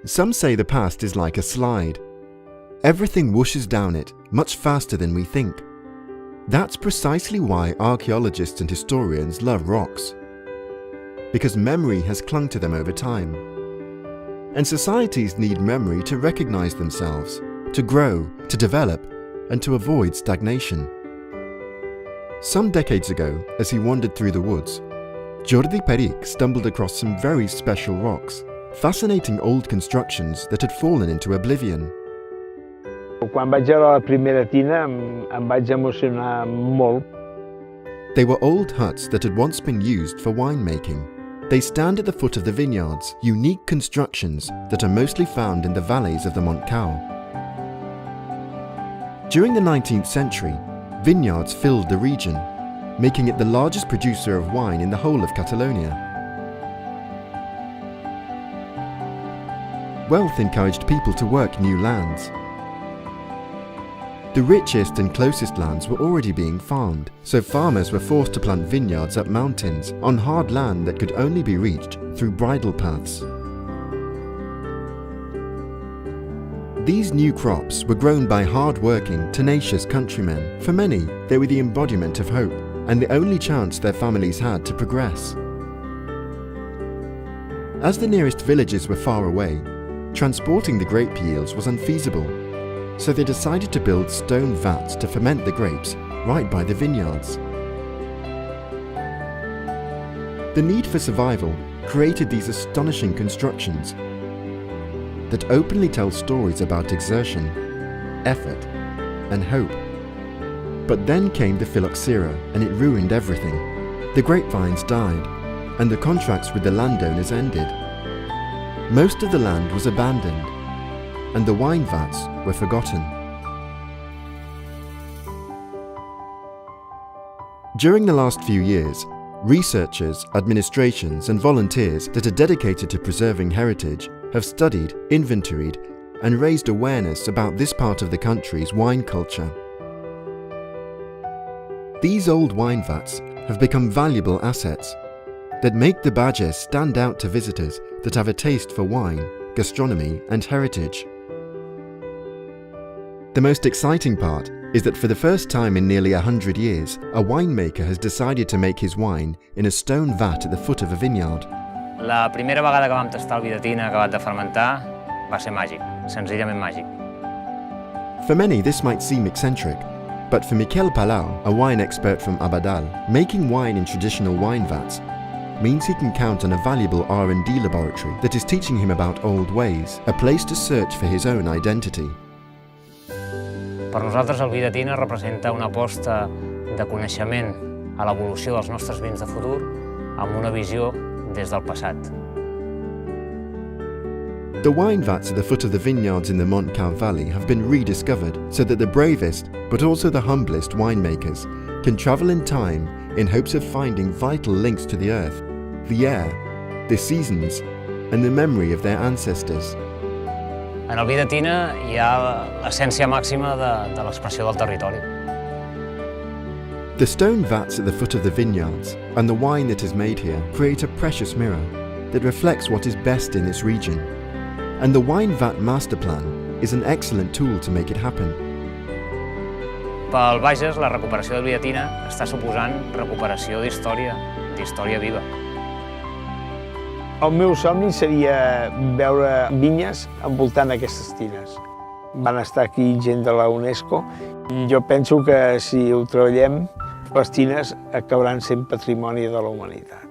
Some say the past is like a slide. Everything whooshes down it much faster than we think. That's precisely why archaeologists and historians love rocks. Because memory has clung to them over time. And societies need memory to recognize themselves, to grow, to develop, and to avoid stagnation. Some decades ago, as he wandered through the woods, Jordi Perich stumbled across some very special rocks, fascinating old constructions that had fallen into oblivion. Quan vaig veure la primera tina em vaig emocionar molt. They were old huts that had once been used for winemaking. They stand at the foot of the vineyards, unique constructions that are mostly found in the valleys of the Montcau. During the 19th century, vineyards filled the region, making it the largest producer of wine in the whole of Catalonia. Wealth encouraged people to work new lands. The richest and closest lands were already being farmed, so farmers were forced to plant vineyards up mountains on hard land that could only be reached through bridle paths. These new crops were grown by hard-working, tenacious countrymen. For many, they were the embodiment of hope and the only chance their families had to progress. As the nearest villages were far away, transporting the grape yields was unfeasible. So they decided to build stone vats to ferment the grapes right by the vineyards. The need for survival created these astonishing constructions that openly tell stories about exertion, effort, and hope. But then came the phylloxera and it ruined everything. The grapevines died, and the contracts with the landowners ended. Most of the land was abandoned, and the wine vats were forgotten. During the last few years, researchers, administrations, and volunteers that are dedicated to preserving heritage have studied, inventoried, and raised awareness about this part of the country's wine culture. These old wine vats have become valuable assets that make the Bages stand out to visitors that have a taste for wine, gastronomy, and heritage. The most exciting part is that for the first time in nearly 100 years, a winemaker has decided to make his wine in a stone vat at the foot of a vineyard. La primera vegada que vam tastar el vi de tina acabat de fermentar va ser màgic, senzillament màgic. For many, this might seem eccentric, but for Miquel Palau, a wine expert from Abadal, making wine in traditional wine vats means he can count on a valuable R&D laboratory that is teaching him about old ways, a place to search for his own identity. Per nosaltres el vi de tina representa una aposta de coneixement a l'evolució dels nostres vins de futur amb una visió des del passat. The wine vats at the foot of the vineyards in the Montcau Valley have been rediscovered so that the bravest, but also the humblest winemakers can travel in time in hopes of finding vital links to the earth, the air, the seasons, and the memory of their ancestors. En el vi de tina hi ha l'essència màxima de l'expressió del territori. The stone vats at the foot of the vineyards and the wine that is made here create a precious mirror that reflects what is best in this region. And the Wine Vat Master Plan is an excellent tool to make it happen. Pel Bages, la recuperació del vi de tina està suposant recuperació d'història viva. El meu somni seria veure vinyes envoltant aquestes tines. Van estar aquí gent de la UNESCO i jo penso que si ho treballem, les tines acabaran sent patrimoni de la humanitat.